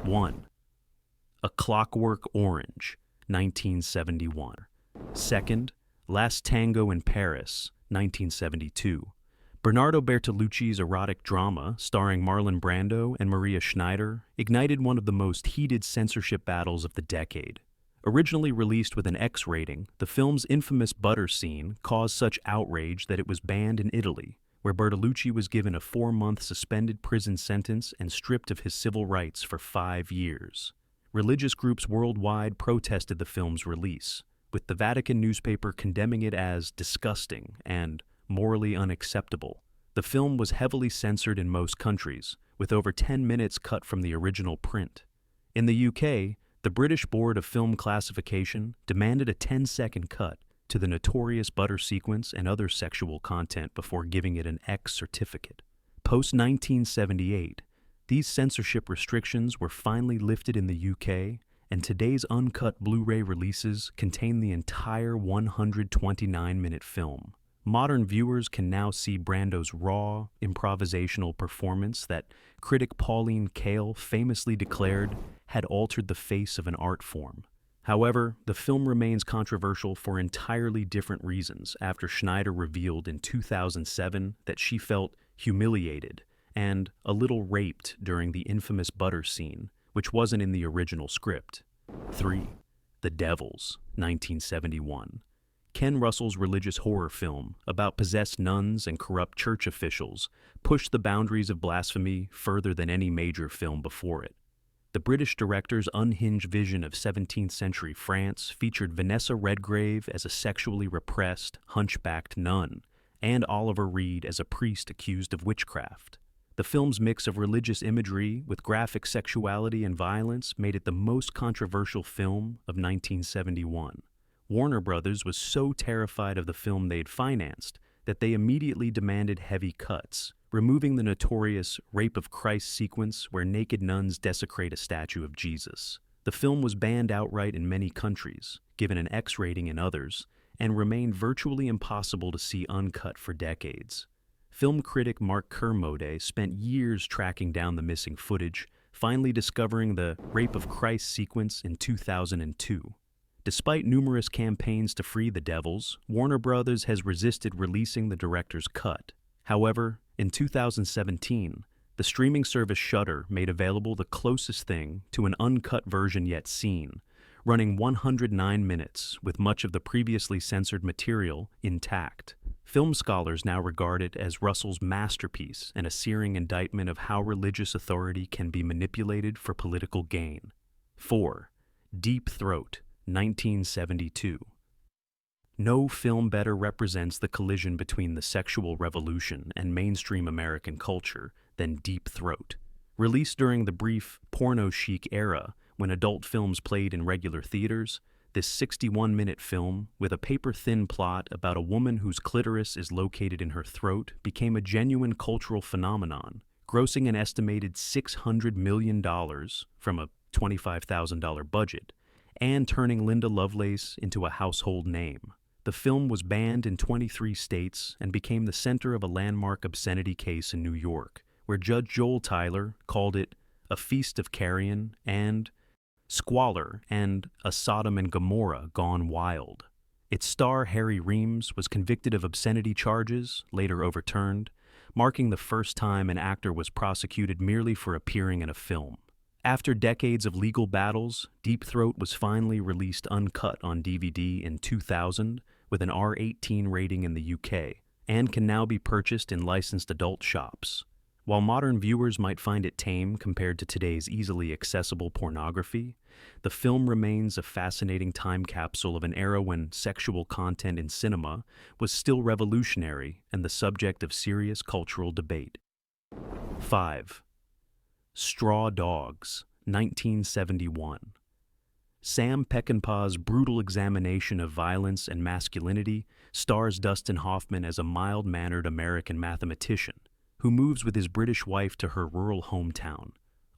1. A Clockwork Orange, 1971. Second, Last Tango in Paris, 1972. Bernardo Bertolucci's erotic drama, starring Marlon Brando and Maria Schneider, ignited one of the most heated censorship battles of the decade. Originally released with an X rating, the film's infamous butter scene caused such outrage that it was banned in Italy, where Bertolucci was given a 4-month suspended prison sentence and stripped of his civil rights for 5 years. Religious groups worldwide protested the film's release, with the Vatican newspaper condemning it as disgusting and morally unacceptable. The film was heavily censored in most countries, with over 10 minutes cut from the original print. In the UK, the British Board of Film Classification demanded a 10-second cut to the notorious butter sequence and other sexual content before giving it an X certificate. Post-1978, these censorship restrictions were finally lifted in the UK, and today's uncut Blu-ray releases contain the entire 129-minute film. Modern viewers can now see Brando's raw, improvisational performance that critic Pauline Kael famously declared had altered the face of an art form. However, the film remains controversial for entirely different reasons after Schneider revealed in 2007 that she felt humiliated and a little raped during the infamous butter scene, which wasn't in the original script. 3. The Devils, 1971. Ken Russell's religious horror film about possessed nuns and corrupt church officials pushed the boundaries of blasphemy further than any major film before it. The British director's unhinged vision of 17th century France featured Vanessa Redgrave as a sexually repressed, hunchbacked nun, and Oliver Reed as a priest accused of witchcraft. The film's mix of religious imagery with graphic sexuality and violence made it the most controversial film of 1971. Warner Brothers was so terrified of the film they'd financed that they immediately demanded heavy cuts, removing the notorious Rape of Christ sequence where naked nuns desecrate a statue of Jesus. The film was banned outright in many countries, given an X rating in others, and remained virtually impossible to see uncut for decades. Film critic Mark Kermode spent years tracking down the missing footage, finally discovering the Rape of Christ sequence in 2002. Despite numerous campaigns to free the Devils, Warner Brothers has resisted releasing the director's cut. However, in 2017, the streaming service Shudder made available the closest thing to an uncut version yet seen, running 109 minutes with much of the previously censored material intact. Film scholars now regard it as Russell's masterpiece and a searing indictment of how religious authority can be manipulated for political gain. 4. Deep Throat, 1972. No film better represents the collision between the sexual revolution and mainstream American culture than Deep Throat. Released during the brief porno chic era when adult films played in regular theaters, this 61-minute film, with a paper-thin plot about a woman whose clitoris is located in her throat, became a genuine cultural phenomenon, grossing an estimated $600 million from a $25,000 budget, and turning Linda Lovelace into a household name. The film was banned in 23 states and became the center of a landmark obscenity case in New York, where Judge Joel Tyler called it a feast of carrion and squalor and a Sodom and Gomorrah gone wild. Its star, Harry Reams, was convicted of obscenity charges, later overturned, marking the first time an actor was prosecuted merely for appearing in a film. After decades of legal battles, Deep Throat was finally released uncut on DVD in 2000 with an R18 rating in the UK, and can now be purchased in licensed adult shops. While modern viewers might find it tame compared to today's easily accessible pornography, the film remains a fascinating time capsule of an era when sexual content in cinema was still revolutionary and the subject of serious cultural debate. 5. Straw Dogs, 1971. Sam Peckinpah's brutal examination of violence and masculinity stars Dustin Hoffman as a mild-mannered American mathematician who moves with his British wife to her rural hometown,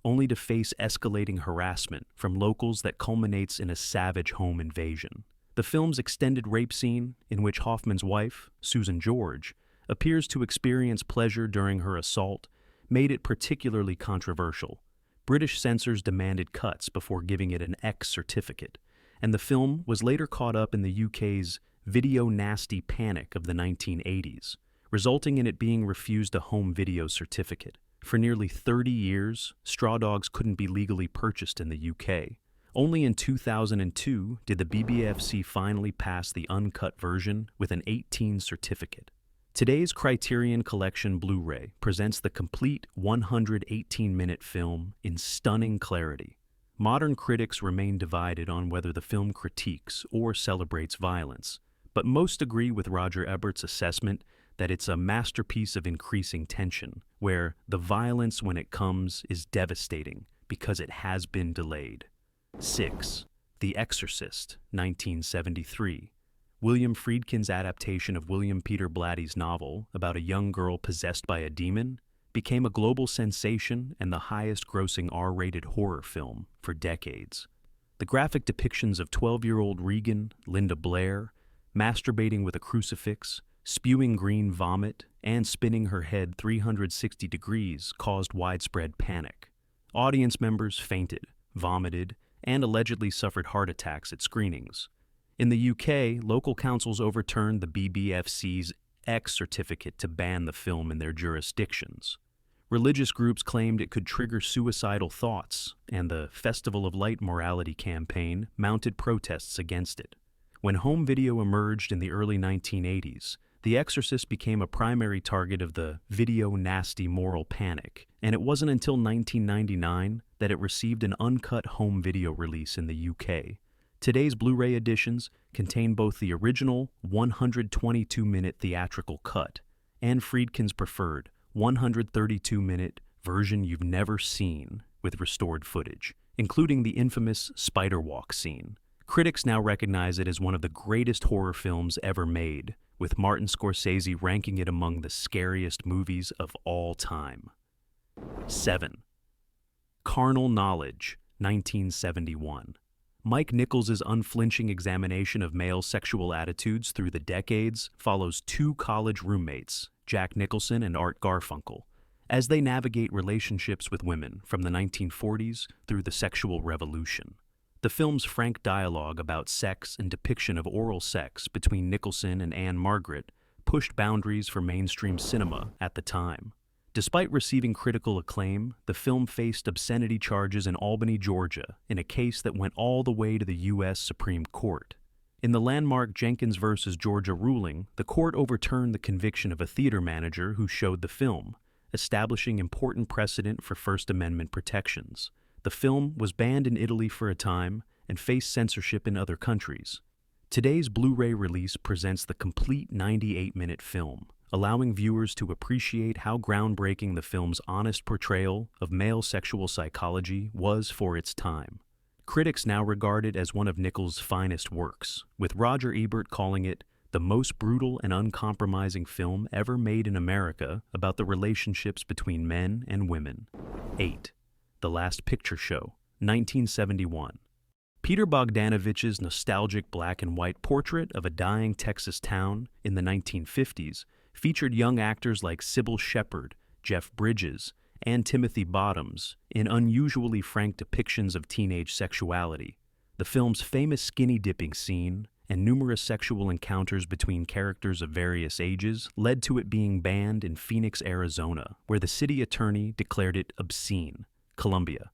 only to face escalating harassment from locals that culminates in a savage home invasion. The film's extended rape scene, in which Hoffman's wife, Susan George, appears to experience pleasure during her assault, made it particularly controversial, British censors demanded cuts before giving it an X certificate, and the film was later caught up in the UK's video nasty panic of the 1980s, resulting in it being refused a home video certificate. For nearly 30 years, straw dogs couldn't be legally purchased in the UK. Only in 2002 did the BBFC finally pass the uncut version with an 18 certificate. Today's Criterion Collection Blu-ray presents the complete 118-minute film in stunning clarity. Modern critics remain divided on whether the film critiques or celebrates violence, but most agree with Roger Ebert's assessment that it's a masterpiece of increasing tension, where the violence when it comes is devastating because it has been delayed. 6. The Exorcist, 1973. William Friedkin's adaptation of William Peter Blatty's novel about a young girl possessed by a demon became a global sensation and the highest-grossing R-rated horror film for decades. The graphic depictions of 12-year-old Regan, Linda Blair, masturbating with a crucifix, spewing green vomit, and spinning her head 360 degrees caused widespread panic. Audience members fainted, vomited, and allegedly suffered heart attacks at screenings. In the UK, local councils overturned the BBFC's X certificate to ban the film in their jurisdictions. Religious groups claimed it could trigger suicidal thoughts, and the Festival of Light morality campaign mounted protests against it. When home video emerged in the early 1980s, The Exorcist became a primary target of the video nasty moral panic, and it wasn't until 1999 that it received an uncut home video release in the UK. Today's Blu-ray editions contain both the original 122-minute theatrical cut and Friedkin's preferred 132-minute version you've never seen with restored footage, including the infamous spider walk scene. Critics now recognize it as one of the greatest horror films ever made, with Martin Scorsese ranking it among the scariest movies of all time. 7. Carnal Knowledge, 1971. Mike Nichols' unflinching examination of male sexual attitudes through the decades follows two college roommates, Jack Nicholson and Art Garfunkel, as they navigate relationships with women from the 1940s through the sexual revolution. The film's frank dialogue about sex and depiction of oral sex between Nicholson and Anne Margaret pushed boundaries for mainstream cinema at the time. Despite receiving critical acclaim, the film faced obscenity charges in Albany, Georgia, in a case that went all the way to the U.S. Supreme Court. In the landmark Jenkins v. Georgia ruling, the court overturned the conviction of a theater manager who showed the film, establishing important precedent for First Amendment protections. The film was banned in Italy for a time and faced censorship in other countries. Today's Blu-ray release presents the complete 98-minute film, allowing viewers to appreciate how groundbreaking the film's honest portrayal of male sexual psychology was for its time. Critics now regard it as one of Nichols' finest works, with Roger Ebert calling it the most brutal and uncompromising film ever made in America about the relationships between men and women. 8. The Last Picture Show, 1971. Peter Bogdanovich's nostalgic black-and-white portrait of a dying Texas town in the 1950s featured young actors like Sybil Shepherd, Jeff Bridges, and Timothy Bottoms in unusually frank depictions of teenage sexuality. The film's famous skinny-dipping scene and numerous sexual encounters between characters of various ages led to it being banned in Phoenix, Arizona, where the city attorney declared it obscene. Columbia.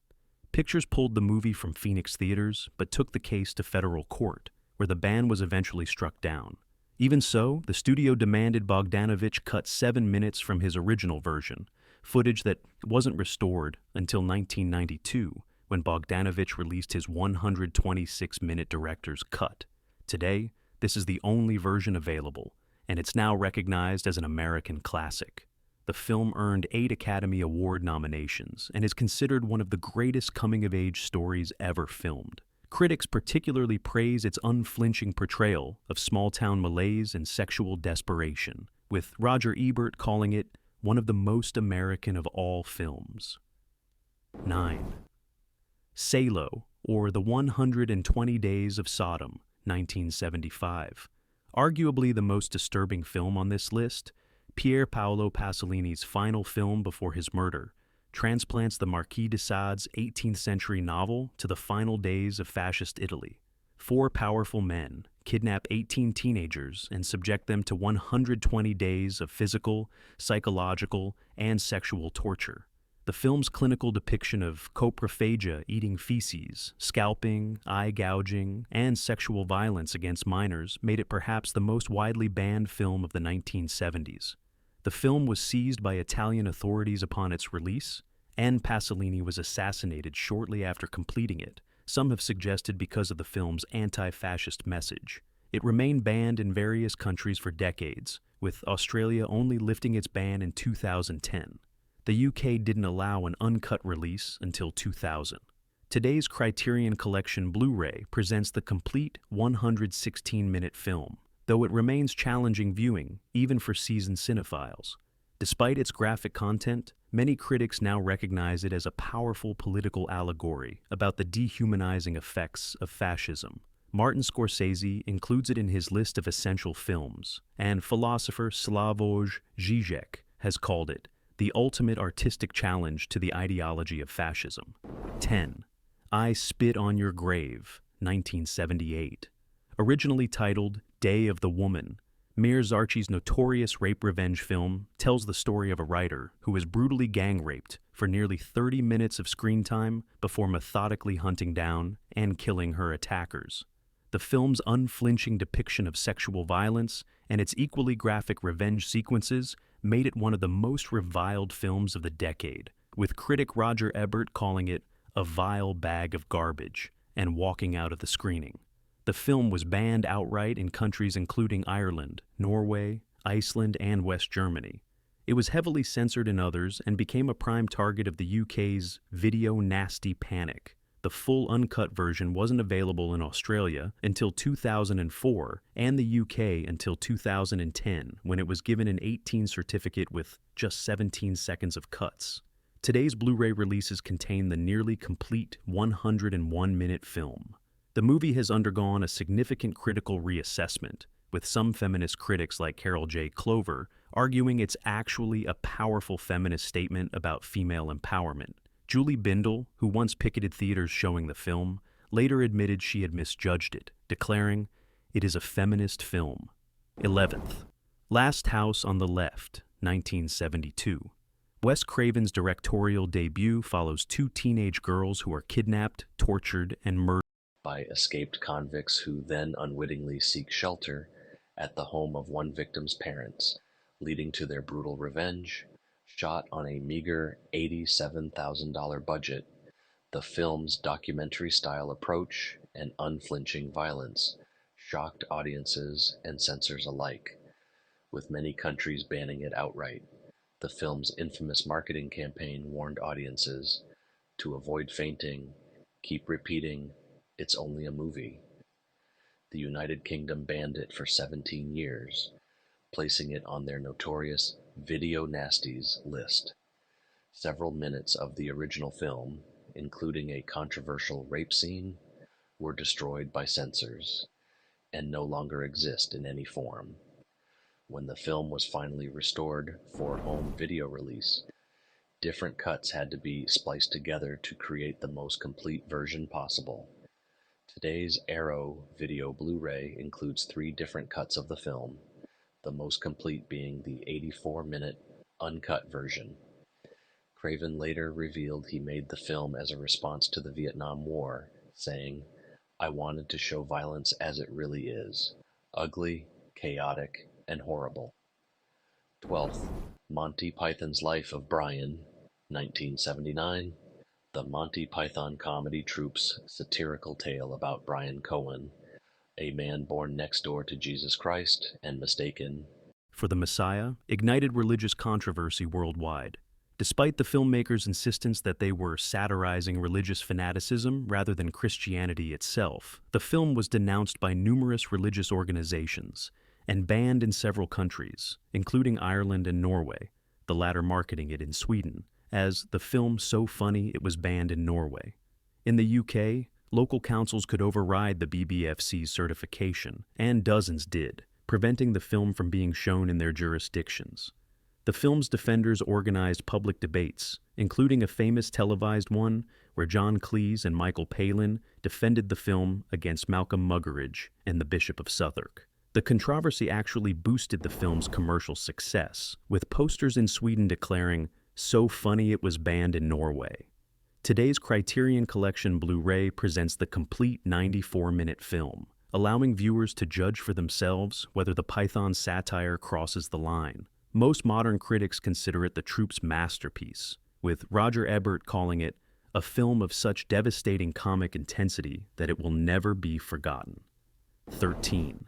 Pictures pulled the movie from Phoenix theaters, but took the case to federal court, where the ban was eventually struck down. Even so, the studio demanded Bogdanovich cut 7 minutes from his original version, footage that wasn't restored until 1992, when Bogdanovich released his 126-minute director's cut. Today, this is the only version available, and it's now recognized as an American classic. The film earned 8 Academy Award nominations and is considered one of the greatest coming-of-age stories ever filmed. Critics particularly praise its unflinching portrayal of small-town malaise and sexual desperation, with Roger Ebert calling it one of the most American of all films. 9. Salò, or The 120 Days of Sodom, 1975. Arguably the most disturbing film on this list, Pier Paolo Pasolini's final film before his murder, transplants the Marquis de Sade's 18th century novel to the final days of fascist Italy. Four powerful men kidnap 18 teenagers and subject them to 120 days of physical, psychological, and sexual torture. The film's clinical depiction of coprophagia, eating feces, scalping, eye gouging, and sexual violence against minors made it perhaps the most widely banned film of the 1970s. The film was seized by Italian authorities upon its release, and Pasolini was assassinated shortly after completing it. Some have suggested because of the film's anti-fascist message. It remained banned in various countries for decades, with Australia only lifting its ban in 2010. The UK didn't allow an uncut release until 2000. Today's Criterion Collection Blu-ray presents the complete 116-minute film, though it remains challenging viewing, even for seasoned cinephiles. Despite its graphic content, many critics now recognize it as a powerful political allegory about the dehumanizing effects of fascism. Martin Scorsese includes it in his list of essential films, and philosopher Slavoj Žižek has called it the ultimate artistic challenge to the ideology of fascism. 10. I Spit on Your Grave, 1978. Originally titled Day of the Woman, Mir Zarchi's notorious rape revenge film tells the story of a writer who is brutally gang-raped for nearly 30 minutes of screen time before methodically hunting down and killing her attackers. The film's unflinching depiction of sexual violence and its equally graphic revenge sequences made it one of the most reviled films of the decade, with critic Roger Ebert calling it a vile bag of garbage and walking out of the screening. The film was banned outright in countries including Ireland, Norway, Iceland, and West Germany. It was heavily censored in others and became a prime target of the UK's Video Nasty Panic. The full uncut version wasn't available in Australia until 2004 and the UK until 2010, when it was given an 18 certificate with just 17 seconds of cuts. Today's Blu-ray releases contain the nearly complete 101-minute film. The movie has undergone a significant critical reassessment, with some feminist critics like Carol J. Clover arguing it's actually a powerful feminist statement about female empowerment. Julie Bindel, who once picketed theaters showing the film, later admitted she had misjudged it, declaring, "It is a feminist film." 11th. Last House on the Left, 1972. Wes Craven's directorial debut follows two teenage girls who are kidnapped, tortured, and murdered by escaped convicts who then unwittingly seek shelter at the home of one victim's parents, leading to their brutal revenge. Shot on a meager $87,000 budget, the film's documentary-style approach and unflinching violence shocked audiences and censors alike, with many countries banning it outright. The film's infamous marketing campaign warned audiences to avoid fainting, keep repeating, "It's only a movie." The United Kingdom banned it for 17 years, placing it on their notorious Video Nasties list. Several minutes of the original film, including a controversial rape scene, were destroyed by censors and no longer exist in any form. When the film was finally restored for home video release, different cuts had to be spliced together to create the most complete version possible. Today's Arrow Video Blu-ray includes 3 different cuts of the film, the most complete being the 84-minute uncut version. Craven later revealed he made the film as a response to the Vietnam War, saying, "I wanted to show violence as it really is, ugly, chaotic, and horrible." 12th, Monty Python's Life of Brian, 1979. The Monty Python comedy troupe's satirical tale about Brian Cohen, a man born next door to Jesus Christ and mistaken for the Messiah, ignited religious controversy worldwide. Despite the filmmakers' insistence that they were satirizing religious fanaticism rather than Christianity itself, the film was denounced by numerous religious organizations and banned in several countries, including Ireland and Norway, the latter marketing it in Sweden as the film so funny it was banned in Norway. In the UK, local councils could override the BBFC's certification, and dozens did, preventing the film from being shown in their jurisdictions. The film's defenders organized public debates, including a famous televised one where John Cleese and Michael Palin defended the film against Malcolm Muggeridge and the Bishop of Southwark. The controversy actually boosted the film's commercial success, with posters in Sweden declaring, "So funny it was banned in Norway." Today's Criterion Collection Blu-ray presents the complete 94-minute film, allowing viewers to judge for themselves whether the Python satire crosses the line. Most modern critics consider it the troupe's masterpiece, with Roger Ebert calling it a film of such devastating comic intensity that it will never be forgotten. 13.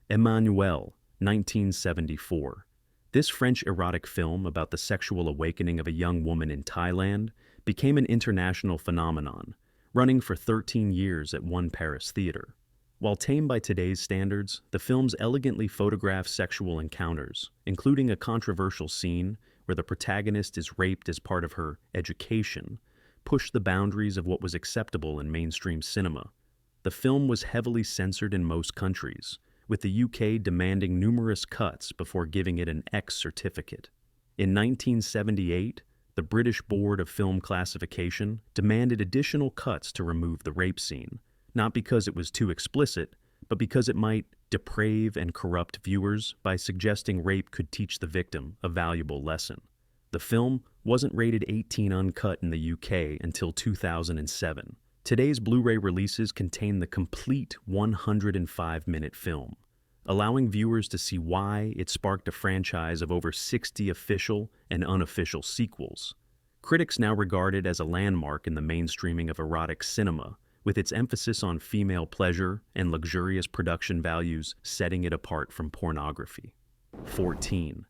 Emmanuelle, 1974. This French erotic film about the sexual awakening of a young woman in Thailand became an international phenomenon, running for 13 years at one Paris theater. While tame by today's standards, the film's elegantly photographed sexual encounters, including a controversial scene where the protagonist is raped as part of her education, pushed the boundaries of what was acceptable in mainstream cinema. The film was heavily censored in most countries, with the UK demanding numerous cuts before giving it an X certificate. In 1978, the British Board of Film Classification demanded additional cuts to remove the rape scene, not because it was too explicit, but because it might deprave and corrupt viewers by suggesting rape could teach the victim a valuable lesson. The film wasn't rated 18 uncut in the UK until 2007. Today's Blu-ray releases contain the complete 105-minute film, allowing viewers to see why it sparked a franchise of over 60 official and unofficial sequels. Critics now regard it as a landmark in the mainstreaming of erotic cinema, with its emphasis on female pleasure and luxurious production values setting it apart from pornography. 14.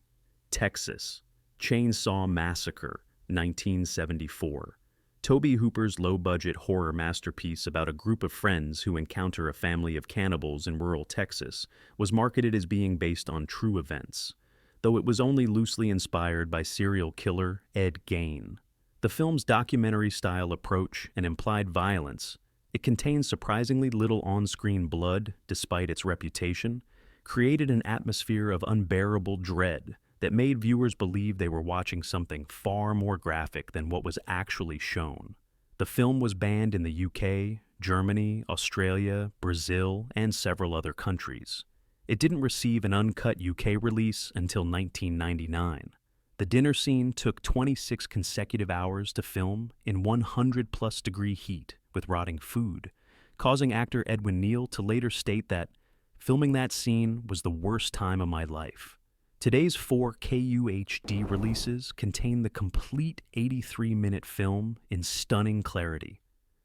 Texas, Chainsaw Massacre, 1974. Tobe Hooper's low-budget horror masterpiece about a group of friends who encounter a family of cannibals in rural Texas was marketed as being based on true events, though it was only loosely inspired by serial killer Ed Gein. The film's documentary-style approach and implied violence, it contains surprisingly little on-screen blood despite its reputation, created an atmosphere of unbearable dread that made viewers believe they were watching something far more graphic than what was actually shown. The film was banned in the UK, Germany, Australia, Brazil, and several other countries. It didn't receive an uncut UK release until 1999. The dinner scene took 26 consecutive hours to film in 100-plus degree heat with rotting food, causing actor Edwin Neal to later state that filming that scene was the worst time of my life. Today's 4K UHD releases contain the complete 83-minute film in stunning clarity.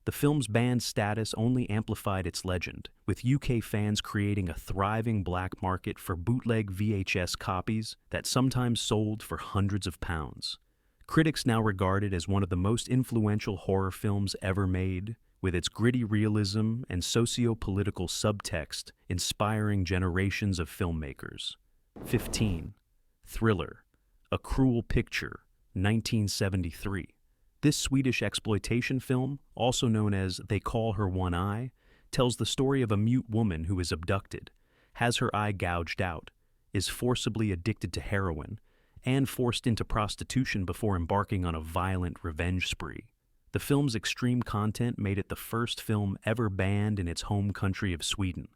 The film's banned status only amplified its legend, with UK fans creating a thriving black market for bootleg VHS copies that sometimes sold for hundreds of pounds. Critics now regard it as one of the most influential horror films ever made, with its gritty realism and socio-political subtext inspiring generations of filmmakers. 15. Thriller, A Cruel Picture, 1973. This Swedish exploitation film, also known as They Call Her One Eye, tells the story of a mute woman who is abducted, has her eye gouged out, is forcibly addicted to heroin, and forced into prostitution before embarking on a violent revenge spree. The film's extreme content made it the first film ever banned in its home country of Sweden.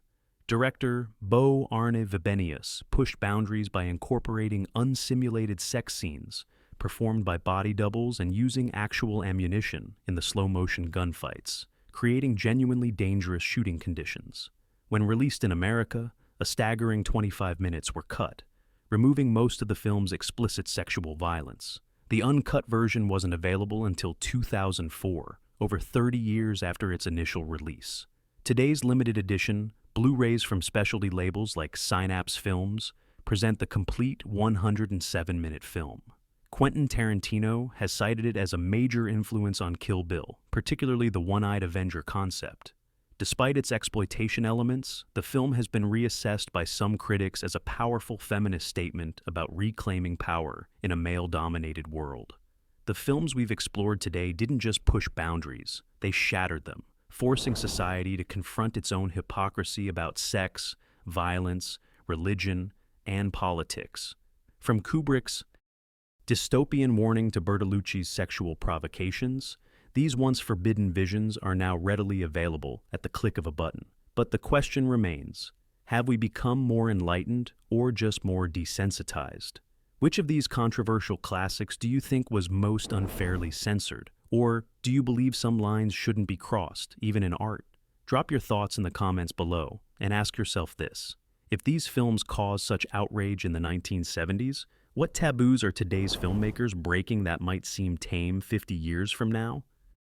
Director Bo Arne Vibenius pushed boundaries by incorporating unsimulated sex scenes, performed by body doubles and using actual ammunition in the slow-motion gunfights, creating genuinely dangerous shooting conditions. When released in America, a staggering 25 minutes were cut, removing most of the film's explicit sexual violence. The uncut version wasn't available until 2004, over 30 years after its initial release. Today's limited edition, Blu-rays from specialty labels like Synapse Films present the complete 107-minute film. Quentin Tarantino has cited it as a major influence on Kill Bill, particularly the one-eyed Avenger concept. Despite its exploitation elements, the film has been reassessed by some critics as a powerful feminist statement about reclaiming power in a male-dominated world. The films we've explored today didn't just push boundaries, they shattered them, forcing society to confront its own hypocrisy about sex, violence, religion, and politics. From Kubrick's Dystopian warning to Bertolucci's sexual provocations. These once forbidden visions are now readily available at the click of a button. But the question remains, have we become more enlightened or just more desensitized? Which of these controversial classics do you think was most unfairly censored? Or do you believe some lines shouldn't be crossed, even in art? Drop your thoughts in the comments below and ask yourself this. If these films caused such outrage in the 1970s, what taboos are today's filmmakers breaking that might seem tame 50 years from now?